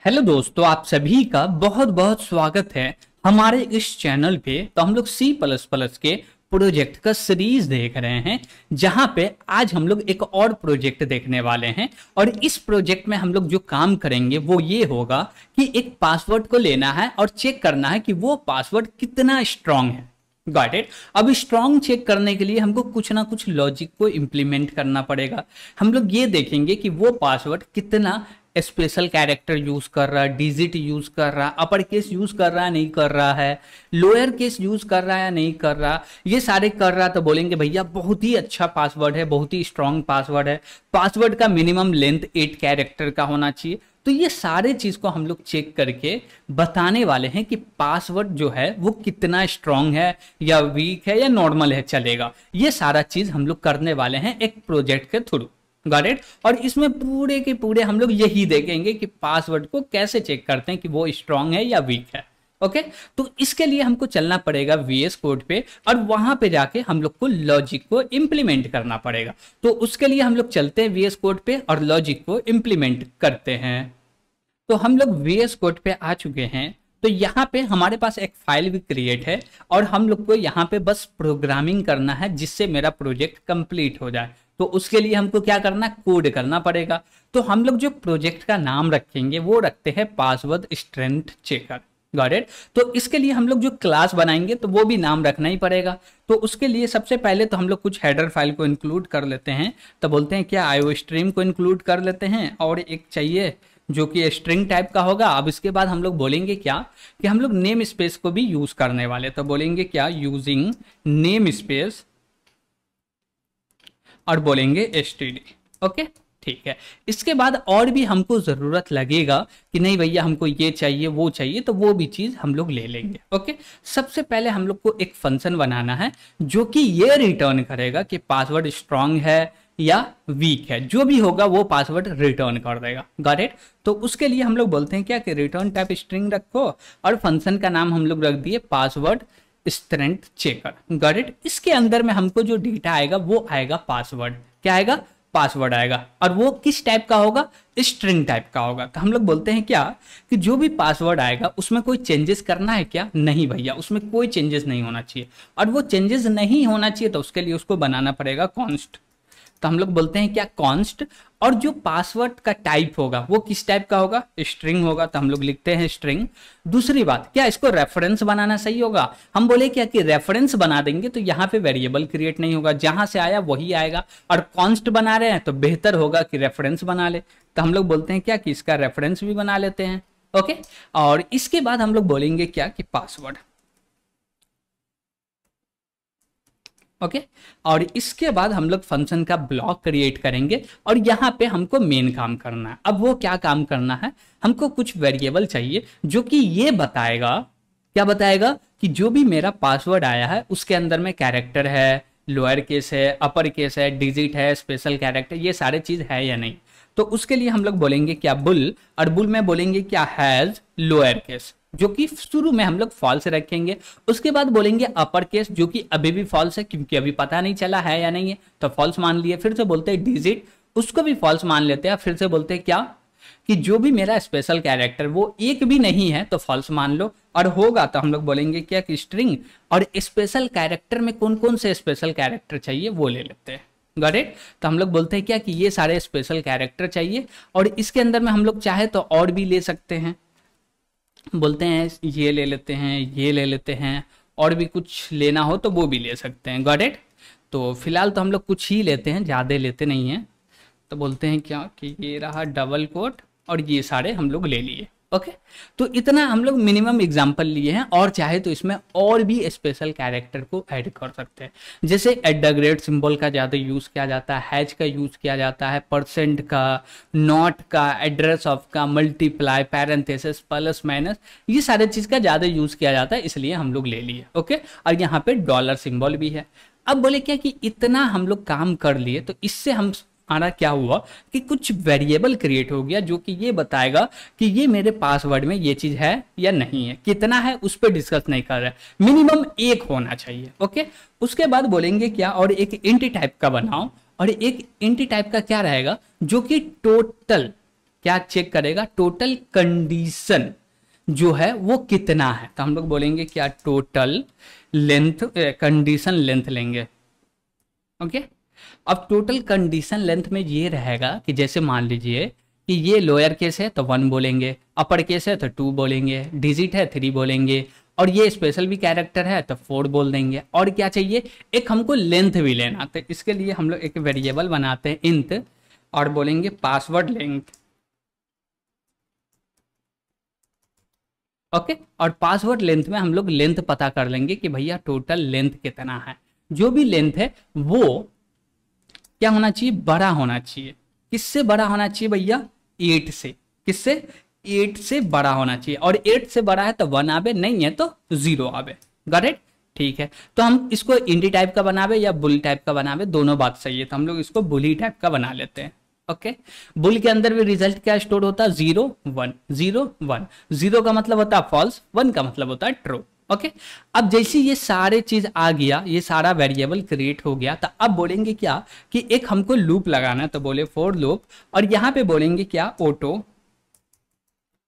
Hello दोस्तों, आप सभी का बहुत बहुत स्वागत है हमारे इस चैनल पे। तो हम लोग सी प्लस प्लस के प्रोजेक्ट का सीरीज देख रहे हैं, जहां पे आज हम लोग एक और प्रोजेक्ट देखने वाले हैं। और इस प्रोजेक्ट में हम लोग जो काम करेंगे वो ये होगा कि एक पासवर्ड को लेना है और चेक करना है कि वो पासवर्ड कितना स्ट्रांग है। Got it. अब स्ट्रांग चेक करने के लिए हमको कुछ ना कुछ लॉजिक को इंप्लीमेंट करना पड़ेगा। हम लोग ये देखेंगे कि वो पासवर्ड कितना स्पेशल कैरेक्टर यूज कर रहा है, डिजिट यूज कर रहा है, अपर केस यूज कर रहा है नहीं कर रहा है, लोअर केस यूज कर रहा है नहीं कर रहा, ये सारे कर रहा तो बोलेंगे भैया बहुत ही अच्छा पासवर्ड है, बहुत ही स्ट्रांग पासवर्ड है। पासवर्ड का मिनिमम लेंथ 8 कैरेक्टर का होना चाहिए। तो ये सारे चीज को हम लोग चेक करके बताने वाले हैं कि पासवर्ड जो है वो कितना स्ट्रांग है या वीक है या नॉर्मल है, चलेगा। ये सारा चीज हम लोग करने वाले हैं एक प्रोजेक्ट के थ्रू। Got it. और इसमें पूरे के पूरे हम लोग यही देखेंगे कि पासवर्ड को कैसे चेक करते हैं कि वो स्ट्रांग है या वीक है। ओके। तो इसके लिए हमको चलना पड़ेगा वीएस कोड पे और वहां पे जाके हम लोग को लॉजिक को इंप्लीमेंट करना पड़ेगा। तो उसके लिए हम लोग चलते हैं वीएस कोड पे और लॉजिक को इंप्लीमेंट करते हैं। तो हम लोग वीएस कोड पे आ चुके हैं। तो यहाँ पे हमारे पास एक फाइल भी क्रिएट है और हम लोग को यहाँ पे बस प्रोग्रामिंग करना है जिससे मेरा प्रोजेक्ट कंप्लीट हो जाए। तो उसके लिए हमको क्या करना, कोड करना पड़ेगा। तो हम लोग जो प्रोजेक्ट का नाम रखेंगे वो रखते हैं password strength checker. Got it. तो इसके लिए हम लोग जो क्लास बनाएंगे तो वो भी नाम रखना ही पड़ेगा। तो उसके लिए सबसे पहले तो हम लोग कुछ हेडर फाइल को इंक्लूड कर लेते हैं। तो बोलते हैं क्या, आईओ स्ट्रीम को इंक्लूड कर लेते हैं और एक चाहिए जो कि स्ट्रिंग टाइप का होगा। अब इसके बाद हम लोग बोलेंगे क्या कि हम लोग नेम स्पेस को भी यूज करने वाले। तो बोलेंगे क्या, यूजिंग नेम स्पेस और बोलेंगे std। ओके, ठीक है। इसके बाद और भी हमको जरूरत लगेगा कि नहीं भैया हमको ये चाहिए वो चाहिए, तो वो भी चीज हम लोग ले लेंगे। ओके। सबसे पहले हम लोग को एक फंक्शन बनाना है जो कि ये रिटर्न करेगा कि पासवर्ड स्ट्रांग है या वीक है। जो भी होगा वो पासवर्ड रिटर्न कर देगा। Got it. तो उसके लिए हम लोग बोलते हैं क्या कि रिटर्न टाइप स्ट्रिंग रखो और फंक्शन का नाम हम लोग रख दिए password strength checker. Got it. इसके अंदर में हमको जो डेटा आएगा वो आएगा पासवर्ड। क्या आएगा, पासवर्ड आएगा। और वो किस टाइप का होगा, स्ट्रिंग टाइप का होगा। तो हम लोग बोलते हैं क्या कि जो भी पासवर्ड आएगा उसमें कोई चेंजेस करना है क्या, नहीं भैया उसमें कोई चेंजेस नहीं होना चाहिए। और वो चेंजेस नहीं होना चाहिए तो उसके लिए उसको बनाना पड़ेगा कॉन्स्ट। तो हम लोग बोलते हैं क्या, कॉन्स्ट। और जो पासवर्ड का टाइप होगा वो किस टाइप का होगा, स्ट्रिंग होगा। तो हम लोग लिखते हैं स्ट्रिंग। दूसरी बात, क्या इसको रेफरेंस बनाना सही होगा। हम बोले क्या कि रेफरेंस बना देंगे तो यहाँ पे वेरिएबल क्रिएट नहीं होगा, जहां से आया वही आएगा। और कॉन्स्ट बना रहे हैं तो बेहतर होगा कि रेफरेंस बना ले। तो हम लोग बोलते हैं क्या कि इसका रेफरेंस भी बना लेते हैं। ओके। और इसके बाद हम लोग बोलेंगे क्या कि पासवर्ड। ओके। और इसके बाद हम लोग फंक्शन का ब्लॉक क्रिएट करेंगे और यहाँ पे हमको मेन काम करना है। अब वो क्या काम करना है, हमको कुछ वेरिएबल चाहिए जो कि ये बताएगा, क्या बताएगा कि जो भी मेरा पासवर्ड आया है उसके अंदर में कैरेक्टर है, लोअर केस है, अपर केस है, डिजिट है, स्पेशल कैरेक्टर, ये सारे चीज है या नहीं। तो उसके लिए हम लोग बोलेंगे क्या, बुल। और बुल में बोलेंगे क्या, हैज लोअर केस, जो कि शुरू में हम लोग फॉल्स रखेंगे। उसके बाद बोलेंगे अपर केस, जो कि अभी भी फॉल्स है क्योंकि अभी पता नहीं चला है या नहीं है, तो फॉल्स मान लिए। फिर से बोलते हैं डिजिट, उसको भी फॉल्स मान लेते हैं। फिर से बोलते हैं क्या कि जो भी मेरा स्पेशल कैरेक्टर वो एक भी नहीं है तो फॉल्स मान लो। और होगा तो हम लोग बोलेंगे क्या कि स्ट्रिंग। और स्पेशल कैरेक्टर में कौन कौन से स्पेशल कैरेक्टर चाहिए वो ले लेते हैं। Got it. तो हम लोग बोलते हैं क्या कि ये सारे स्पेशल कैरेक्टर चाहिए। और इसके अंदर में हम लोग चाहे तो और भी ले सकते हैं, बोलते हैं ये ले लेते हैं, ये ले लेते हैं, और भी कुछ लेना हो तो वो भी ले सकते हैं। Got it. तो फिलहाल तो हम लोग कुछ ही लेते हैं, ज़्यादा लेते नहीं हैं। तो बोलते हैं क्या कि ये रहा डबल कोट और ये सारे हम लोग ले लिए। ओके। तो इतना हम लोग मिनिमम एग्जांपल लिए हैं और चाहे तो इसमें और भी स्पेशल कैरेक्टर को ऐड कर सकते हैं। जैसे एट द ग्रेट सिंबल का ज़्यादा यूज़ किया जाता है, हैज का यूज़ किया जाता है, परसेंट का, नॉट का, एड्रेस ऑफ का, मल्टीप्लाई, पैरेंथेसिस, प्लस माइनस, ये सारे चीज़ का ज़्यादा यूज़ किया जाता है, इसलिए हम लोग ले लिए। ओके। और यहाँ पे डॉलर सिंबल भी है। अब बोले क्या कि इतना हम लोग काम कर लिए तो इससे हम हमारा क्या हुआ कि कुछ वेरिएबल क्रिएट हो गया जो कि ये बताएगा कि ये मेरे पासवर्ड में ये चीज है या नहीं है। कितना है उस पर डिस्कस नहीं कर रहा है, मिनिमम 1 होना चाहिए। ओके। उसके बाद बोलेंगे क्या, और एक इंट टाइप का बनाओ। और एक इंट टाइप का क्या रहेगा, जो कि टोटल क्या चेक करेगा, टोटल कंडीशन जो है वो कितना है। तो हम लोग बोलेंगे क्या, टोटल लेंथ, कंडीशन लेंथ लेंगे। ओके, अब टोटल कंडीशन लेंथ में ये रहेगा कि जैसे मान लीजिए कि ये लोअर केस है तो 1 बोलेंगे, अपर केस है तो 2 बोलेंगे, डिजिट है 3 बोलेंगे, और ये स्पेशल भी कैरेक्टर है तो 4 बोल देंगे। और क्या चाहिए, एक हमको लेंथ भी लेना, तो इसके लिए हम लोग एक वेरिएबल बनाते हैं इंट, और बोलेंगे पासवर्ड लेंथ। ओके, और पासवर्ड लेंथ में हम लोग लेंथ पता कर लेंगे कि भैया टोटल लेंथ कितना है। जो भी लेंथ है वो क्या होना चाहिए, बड़ा होना चाहिए। किससे बड़ा होना चाहिए भैया, 8 से। किससे, 8 से बड़ा होना चाहिए, और 8 से बड़ा है तो 1 आवे, नहीं है तो 0 आवे। गॉट इट, ठीक है। तो हम इसको इंडी टाइप का बनावे या बुल टाइप का बनावे, दोनों बात सही है, तो हम लोग इसको बुली टाइप का बना लेते हैं। ओके, बुल के अंदर भी रिजल्ट क्या स्टोर होता है, 0 1 0 1। 0 का मतलब होता है फॉल्स, 1 का मतलब होता है ट्रू। ओके, अब जैसे ये सारे चीज आ गया, ये सारा वेरिएबल क्रिएट हो गया, तो अब बोलेंगे क्या कि एक हमको लूप लगाना है, तो बोले फॉर लूप, और यहां पे बोलेंगे क्या, ऑटो,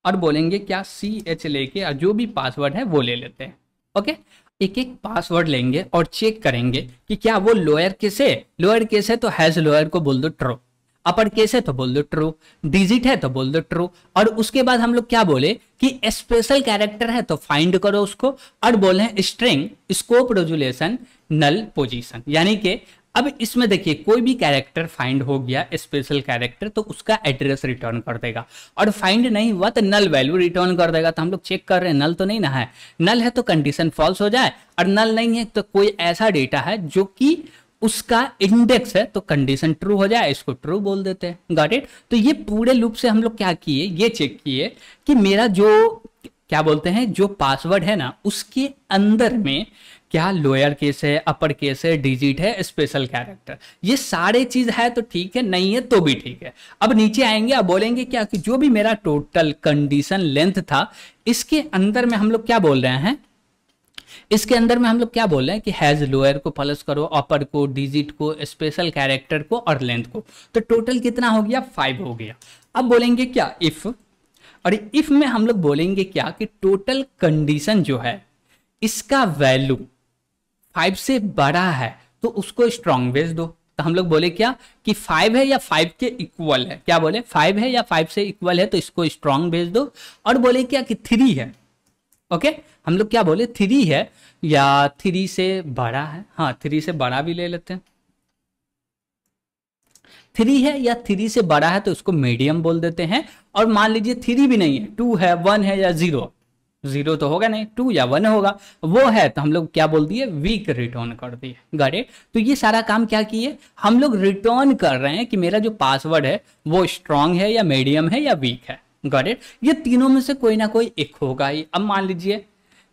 और बोलेंगे क्या, CH लेके, और जो भी पासवर्ड है वो ले लेते हैं। ओके, एक एक पासवर्ड लेंगे और चेक करेंगे कि क्या वो लोअर केस है। लोअर केस है तो हैज लोअर को बोल दो ट्रू, अपर केस है तो बोल दो ट्रू, डिजिट है तो बोल दो ट्रू, और उसके बाद हम लोग क्या बोले कि स्पेशल कैरेक्टर है तो फाइंड करो उसको, और बोले स्ट्रिंग स्कोप रेजोल्यूशन नल पोजीशन। यानी कि अब इसमें देखिए कोई भी कैरेक्टर फाइंड हो गया स्पेशल कैरेक्टर तो उसका एड्रेस रिटर्न कर देगा, और फाइंड नहीं हुआ तो नल वैल्यू रिटर्न कर देगा। तो हम लोग चेक कर रहे हैं नल तो नहीं ना है, नल है तो कंडीशन फॉल्स हो जाए, और नल नहीं है तो कोई ऐसा डेटा है जो कि उसका इंडेक्स है तो कंडीशन ट्रू हो जाए, इसको ट्रू बोल देते हैं। Got it. तो ये पूरे लूप से हम लोग क्या किए, ये चेक किए कि मेरा जो क्या बोलते हैं जो पासवर्ड है ना उसके अंदर में क्या लोअर केस है, अपर केस है, डिजिट है, स्पेशल कैरेक्टर, ये सारे चीज है तो ठीक है, नहीं है तो भी ठीक है। अब नीचे आएंगे, अब बोलेंगे क्या कि जो भी मेरा टोटल कंडीशन लेंथ था इसके अंदर में हम लोग क्या बोल रहे हैं, इसके अंदर में हम लोग क्या बोल रहे हैं कि हैज लोअर को प्लस करो, अपर को, डिजिट को, स्पेशल कैरेक्टर को और लेंथ को, तो टोटल कितना हो गया, 5 हो गया। अब बोलेंगे क्या, इफ, और इफ में हम लोग बोलेंगे क्या कि टोटल कंडीशन जो है इसका वैल्यू 5 से बड़ा है तो उसको स्ट्रॉन्ग भेज दो। तो हम लोग बोले क्या कि 5 है या 5 के इक्वल है, क्या बोले 5 है या 5 से इक्वल है तो इसको स्ट्रॉन्ग भेज दो, और बोले क्या कि 3 है। ओके, हम लोग क्या बोले 3 है या 3 से बड़ा है, हाँ 3 से बड़ा भी ले लेते हैं। 3 है या 3 से बड़ा है तो उसको मीडियम बोल देते हैं, और मान लीजिए 3 भी नहीं है, 2 है, 1 है या 0, 0 तो होगा नहीं, 2 या 1 होगा, वो है तो हम लोग क्या बोल दिए, वीक रिटर्न कर दिए। Got it. तो ये सारा काम क्या किए, हम लोग रिटर्न कर रहे हैं कि मेरा जो पासवर्ड है वो स्ट्रांग है या मीडियम है या वीक है। Got it. ये तीनों में से कोई ना कोई एक होगा ही। अब मान लीजिए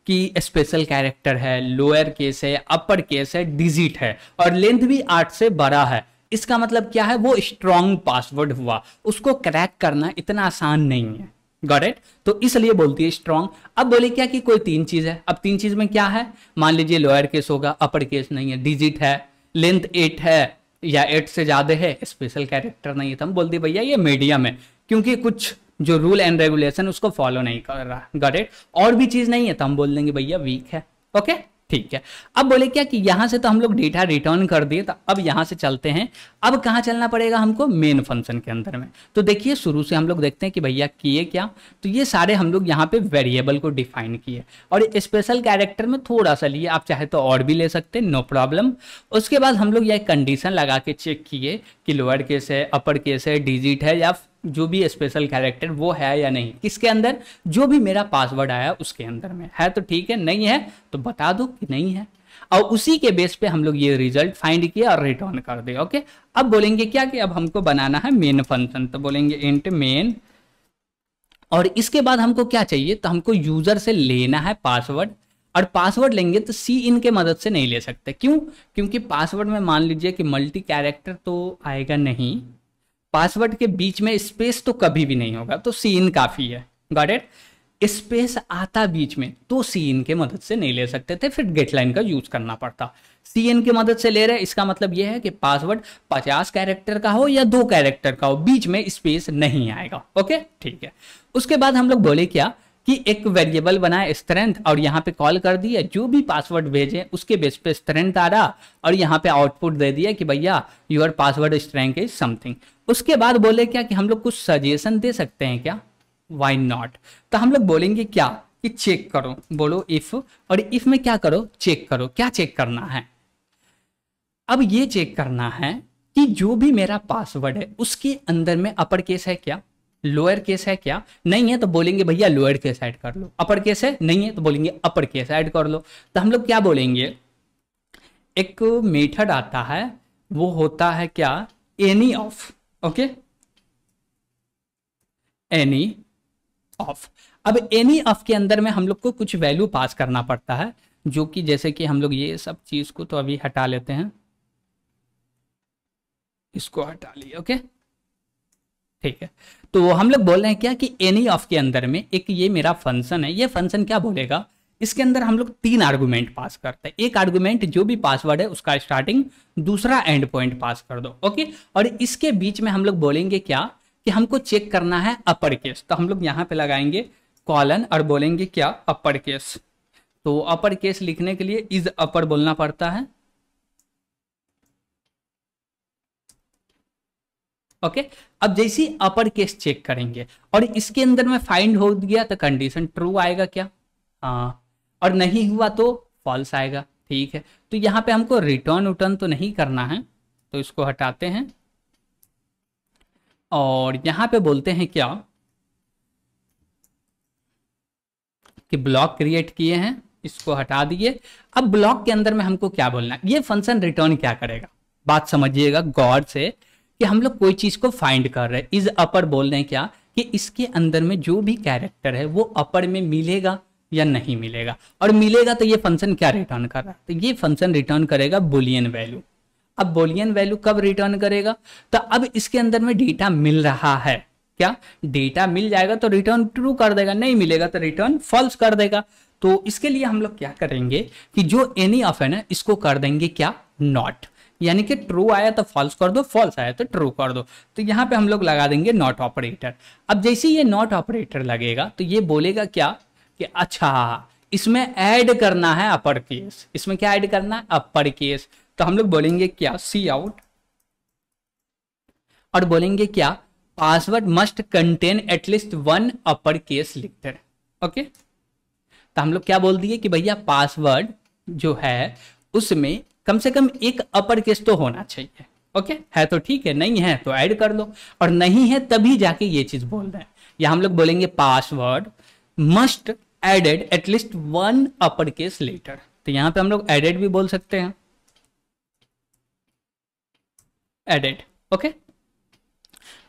कि स्पेशल कैरेक्टर है, लोअर केस है, अपर केस है, डिजिट है, और लेंथ भी 8 से बड़ा है, इसका मतलब क्या है, वो स्ट्रॉन्ग पासवर्ड हुआ, उसको क्रैक करना इतना आसान नहीं है। Got it. तो इसलिए बोलती है स्ट्रॉन्ग। अब बोले क्या कि कोई 3 चीज है, अब 3 चीज में क्या है, मान लीजिए लोअर केस होगा, अपर केस नहीं है, डिजिट है, लेंथ 8 है या 8 से ज्यादा है, स्पेशल कैरेक्टर नहीं है, तो हम बोलते भैया ये मीडियम है, क्योंकि कुछ जो रूल एंड रेगुलेशन उसको फॉलो नहीं कर रहा। Got it. और भी चीज नहीं है तो हम बोल देंगे भैया वीक है। ओके, ठीक है। अब बोले क्या कि यहां से तो हम लोग डेटा रिटर्न कर दिए, तो अब यहां से चलते हैं, अब कहां चलना पड़ेगा हमको, मेन फंक्शन के अंदर में। तो देखिए शुरू से हम लोग देखते हैं कि भैया किए क्या, तो ये सारे हम लोग यहाँ पे वेरिएबल को डिफाइन किए, और स्पेशल कैरेक्टर में थोड़ा सा लिए, आप चाहे तो और भी ले सकते हैं, नो प्रॉब्लम। उसके बाद हम लोग यह कंडीशन लगा के चेक किए कि लोअर केस है, अपर केस है, डिजिट है, या जो भी स्पेशल कैरेक्टर वो है या नहीं, किसके अंदर, जो भी मेरा पासवर्ड आया उसके अंदर में है तो ठीक है, नहीं है तो बता दो कि नहीं है, और उसी के बेस पे हम लोग ये रिजल्ट फाइंड किया और रिटर्न कर दिया। ओके, अब बोलेंगे क्या कि अब हमको बनाना है मेन फंक्शन, तो बोलेंगे इंट मेन, और इसके बाद हमको क्या चाहिए, तो हमको यूजर से लेना है पासवर्ड, और पासवर्ड लेंगे तो सी इन के मदद से नहीं ले सकते। क्यों, क्योंकि पासवर्ड में मान लीजिए कि मल्टी कैरेक्टर तो आएगा नहीं, पासवर्ड के बीच में स्पेस तो कभी भी नहीं होगा, तो सी इन काफी है। Got it. स्पेस आता बीच में तो सी इन के मदद से नहीं ले सकते थे, फिर गेट लाइन का यूज करना पड़ता। CN की मदद से ले रहे हैं, इसका मतलब यह है कि पासवर्ड 50 कैरेक्टर का हो या 2 कैरेक्टर का हो, बीच में स्पेस नहीं आएगा। ओके ठीक है। उसके बाद हम लोग बोले क्या कि एक वेरिएबल बनाए स्ट्रेंथ, और यहाँ पे कॉल कर दिया, जो भी पासवर्ड भेजे उसके बेस पे स्ट्रेंथ आ रहा, और यहाँ पे आउटपुट दे दिया कि भैया your password strength is something. उसके बाद बोले क्या कि हम लोग कुछ सजेशन दे सकते हैं क्या, वाई नॉट। तो हम लोग बोलेंगे क्या कि चेक करो, बोलो इफ, और इफ में क्या करो, चेक करो। क्या चेक करना है, अब ये चेक करना है कि जो भी मेरा पासवर्ड है उसके अंदर में अपर केस है क्या, लोअर केस है क्या, नहीं है तो बोलेंगे भैया लोअर केस ऐड कर लो, अपर केस है नहीं है तो बोलेंगे अपर केस ऐड कर लो। तो हम लोग क्या बोलेंगे, एक मेथड आता है वो होता है क्या, any of. Okay, any of. अब एनी ऑफ के अंदर में हम लोग को कुछ वैल्यू पास करना पड़ता है, जो कि जैसे कि हम लोग ये सब चीज को तो अभी हटा लेते हैं, इसको हटा लिए। ओके ठीक है। तो हम लोग बोल रहे हैं क्या कि एनी ऑफ के अंदर में एक ये मेरा फंक्शन है, ये फंक्शन क्या बोलेगा, इसके अंदर हम लोग 3 आर्गुमेंट पास करते हैं। एक आर्गुमेंट जो भी पासवर्ड है उसका स्टार्टिंग, दूसरा एंड पॉइंट पास कर दो। ओके, और इसके बीच में हम लोग बोलेंगे क्या कि हमको चेक करना है अपर केस। तो हम लोग यहाँ पे लगाएंगे कॉलन और बोलेंगे क्या, अपर केस। तो अपर केस लिखने के लिए इज अपर बोलना पड़ता है। ओके, अब जैसे ही अपर केस चेक करेंगे और इसके अंदर में फाइंड हो गया तो कंडीशन ट्रू आएगा क्या, हाँ, और नहीं हुआ तो फॉल्स आएगा। ठीक है, तो यहाँ पे हमको रिटर्न उटर्न तो नहीं करना है, तो इसको हटाते हैं और यहाँ पे बोलते हैं क्या कि ब्लॉक क्रिएट किए हैं, इसको हटा दिए। अब ब्लॉक के अंदर में हमको क्या बोलना है, ये फंक्शन रिटर्न क्या करेगा, बात समझिएगा गौर से कि हम लोग कोई चीज को फाइंड कर रहे हैं। इज अपर बोल रहे हैं क्या कि इसके अंदर में जो भी कैरेक्टर है वो अपर में मिलेगा या नहीं मिलेगा, और मिलेगा तो ये फंक्शन क्या रिटर्न कर रहा है, तो ये फंक्शन रिटर्न करेगा बुलियन वैल्यू। अब बुलियन वैल्यू कब रिटर्न करेगा, तो अब इसके अंदर में डेटा मिल रहा है क्या, डेटा मिल जाएगा तो रिटर्न ट्रू कर देगा, नहीं मिलेगा तो रिटर्न फॉल्स कर देगा। तो इसके लिए हम लोग क्या करेंगे कि जो एनी ऑफ है ना, इसको कर देंगे क्या, नॉट, यानी कि ट्रू आया तो फॉल्स कर दो, फॉल्स आया तो ट्रू कर दो। तो यहाँ पे हम लोग लगा देंगे नॉट ऑपरेटर। अब जैसे ये नॉट ऑपरेटर लगेगा तो ये बोलेगा क्या कि अच्छा इसमें ऐड करना है अपर केस, इसमें क्या ऐड करना है, अपर केस। तो हम लोग बोलेंगे क्या, सी आउट, और बोलेंगे क्या, password must contain at least 1 upper case लिखकर। ओके, तो हम लोग क्या बोल दिए कि भैया पासवर्ड जो है उसमें कम से कम एक अपर केस तो होना चाहिए। ओके, है तो ठीक है, नहीं है तो ऐड कर लो, और नहीं है तभी जाके ये चीज बोल रहे हैं। या हम लोग बोलेंगे password must added at least 1 upper case letter. तो यहां पे हम लोग एडेड भी बोल सकते हैं, एडेड। ओके,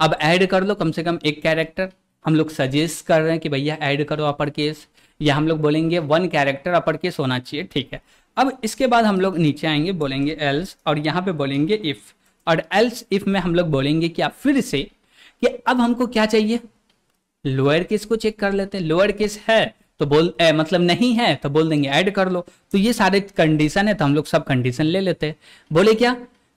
अब ऐड कर लो कम से कम एक कैरेक्टर, हम लोग सजेस्ट कर रहे हैं कि भैया ऐड करो अपर केस, या हम लोग बोलेंगे 1 कैरेक्टर अपर केस होना चाहिए। ठीक है, अब इसके बाद हम लोग नीचे आएंगे, बोलेंगे एल्स, और यहाँ पे बोलेंगे इफ, और एल्स इफ में हम लोग बोलेंगे क्या, फिर से कि अब हमको क्या चाहिए, लोअर केस को चेक कर लेते हैं। लोअर केस है तो मतलब नहीं है तो बोल देंगे ऐड कर लो। तो ये सारे कंडीशन है तो हम लोग सब कंडीशन ले लेते हैं। बोले क्या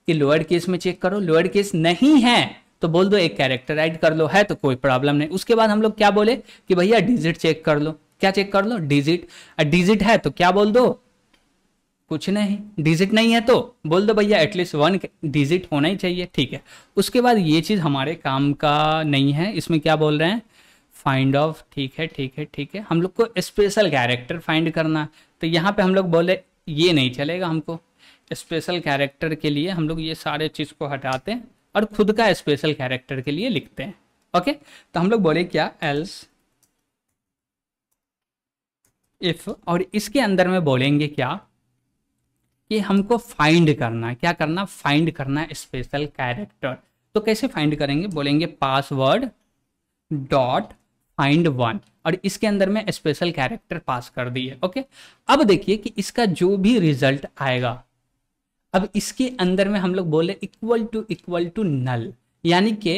कि लोअर केस में चेक करो, लोअर केस नहीं है तो बोल दो एक कैरेक्टर ऐड कर लो, है तो कोई प्रॉब्लम नहीं। उसके बाद हम लोग क्या बोले कि भैया डिजिट चेक कर लो, क्या चेक कर लो, डिजिट। डिजिट है तो क्या बोल दो, कुछ नहीं। डिजिट नहीं है तो बोल दो भैया एटलीस्ट 1 डिजिट होना ही चाहिए। ठीक है, उसके बाद ये चीज हमारे काम का नहीं है, इसमें क्या बोल रहे हैं, फाइंड ऑफ। ठीक है ठीक है ठीक है, हम लोग को स्पेशल कैरेक्टर फाइंड करना, तो यहाँ पे हम लोग बोले ये नहीं चलेगा, हमको स्पेशल कैरेक्टर के लिए हम लोग ये सारे चीज को हटाते हैं और खुद का स्पेशल कैरेक्टर के लिए लिखते हैं। ओके, तो हम लोग बोले क्या, एल्स इफ, और इसके अंदर में बोलेंगे क्या कि हमको फाइंड करना है, क्या करना, फाइंड करना है स्पेशल कैरेक्टर। तो कैसे फाइंड करेंगे, बोलेंगे पासवर्ड डॉट फाइंड 1, और इसके अंदर में स्पेशल कैरेक्टर पास कर दिए। ओके, अब देखिए कि इसका जो भी रिजल्ट आएगा, अब इसके अंदर में हम लोग बोले इक्वल टू नल, यानी कि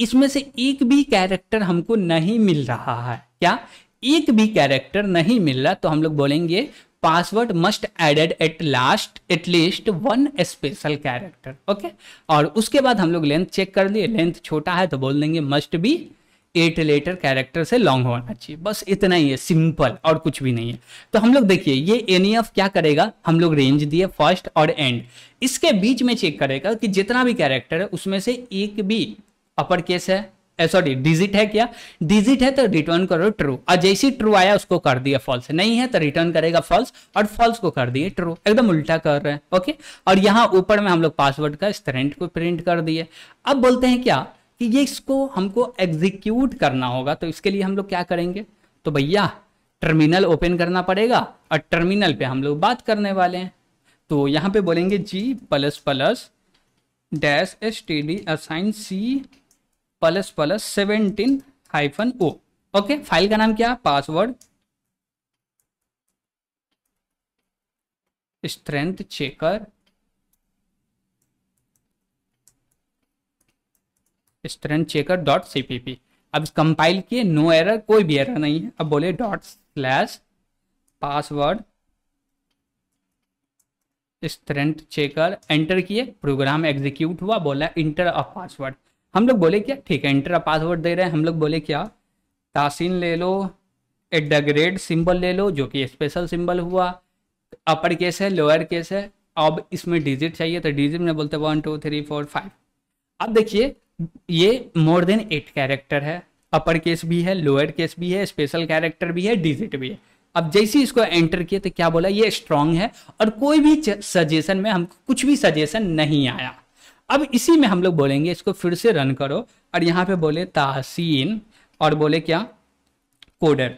इसमें से एक भी कैरेक्टर हमको नहीं मिल रहा है। क्या, एक भी कैरेक्टर नहीं मिल रहा, तो हम लोग बोलेंगे password must added at least one special character. Okay, और उसके बाद हम लोग लेंथ चेक कर लिए, लेंथ छोटा है तो बोल देंगे मस्ट बी 8 लेटर कैरेक्टर से लॉन्ग होना चाहिए। बस इतना ही है, सिंपल, और कुछ भी नहीं है। तो हम लोग देखिए ये एनईएफ क्या करेगा, हम लोग रेंज दिए फर्स्ट और एंड, इसके बीच में चेक करेगा कि जितना भी कैरेक्टर है उसमें से एक भी अपर केस है, सॉरी डिजिट है क्या, डिजिट है तो रिटर्न करो ट्रू, और जैसे ट्रू आया उसको कर दिया फॉल्स, नहीं है तो रिटर्न करेगा फॉल्स, और फॉल्स को कर दिए ट्रू, एकदम उल्टा कर रहे हैं। ओके, और यहाँ ऊपर में हम लोग पासवर्ड का स्ट्रिंग को प्रिंट कर दिए। अब बोलते हैं क्या कि ये इसको हमको एग्जीक्यूट करना होगा, तो इसके लिए हम लोग क्या करेंगे, तो भैया टर्मिनल ओपन करना पड़ेगा, और टर्मिनल पे हम लोग बात करने वाले हैं। तो यहाँ पे बोलेंगे G++-std assign C++17-O। Okay, file का नाम क्या, पासवर्ड स्ट्रेंथ चेकर .cpp। अब कंपाइल किए, नो एरर, कोई भी एरर नहीं है। अब बोले ./password स्ट्रेंथ चेकर, एंटर किए, प्रोग्राम एग्जीक्यूट हुआ, बोला इंटर अ पासवर्ड। हम लोग बोले क्या, ठीक है इंटर अ पासवर्ड दे रहे हैं, हम लोग बोले क्या, तासीन ले लो, @, सिंबल ले लो जो कि स्पेशल सिंबल हुआ, अपर केस है लोअर केस है, अब इसमें डिजिट चाहिए तो डिजिट में बोलते 1 2 3 4 5। अब देखिए ये मोर देन 8 कैरेक्टर है, अपर केस भी है, लोअर केस भी है, स्पेशल कैरेक्टर भी है, डिजिट भी है। अब जैसे इसको एंटर किए तो क्या बोला, ये स्ट्रांग है, और कोई भी सजेशन में हमको कुछ भी सजेशन नहीं आया। अब इसी में हम लोग बोलेंगे इसको फिर से रन करो, और यहाँ पे बोले तासीन, और बोले क्या, कोडर,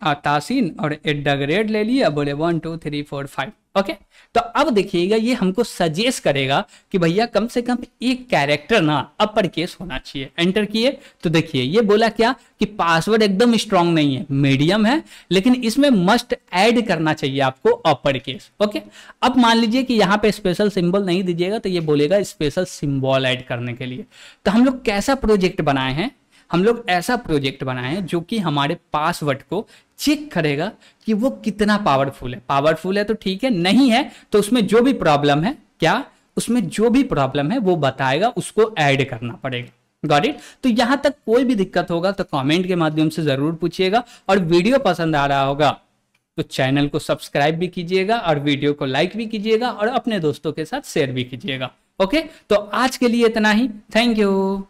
तासीन और @, ले लिया, बोले 1 2 3 4 5। ओके, तो अब देखिएगा ये हमको सजेस्ट करेगा कि भैया कम से कम एक कैरेक्टर ना अपर केस होना चाहिए। एंटर किए तो देखिए ये बोला क्या कि पासवर्ड एकदम स्ट्रांग नहीं है, मीडियम है, लेकिन इसमें मस्ट ऐड करना चाहिए आपको अपर केस। ओके, अब मान लीजिए कि यहाँ पे स्पेशल सिंबल नहीं दीजिएगा तो ये बोलेगा स्पेशल सिंबल ऐड करने के लिए। तो हम लोग कैसा प्रोजेक्ट बनाए हैं, हम लोग ऐसा प्रोजेक्ट बनाए हैं जो कि हमारे पासवर्ड को चेक करेगा कि वो कितना पावरफुल है। पावरफुल है तो ठीक है, नहीं है तो उसमें जो भी प्रॉब्लम है, क्या उसमें जो भी प्रॉब्लम है वो बताएगा, उसको ऐड करना पड़ेगा। Got it. तो यहां तक कोई भी दिक्कत होगा तो कमेंट के माध्यम से जरूर पूछिएगा, और वीडियो पसंद आ रहा होगा तो चैनल को सब्सक्राइब भी कीजिएगा, और वीडियो को लाइक भी कीजिएगा, और अपने दोस्तों के साथ शेयर भी कीजिएगा। ओके, तो आज के लिए इतना ही, थैंक यू।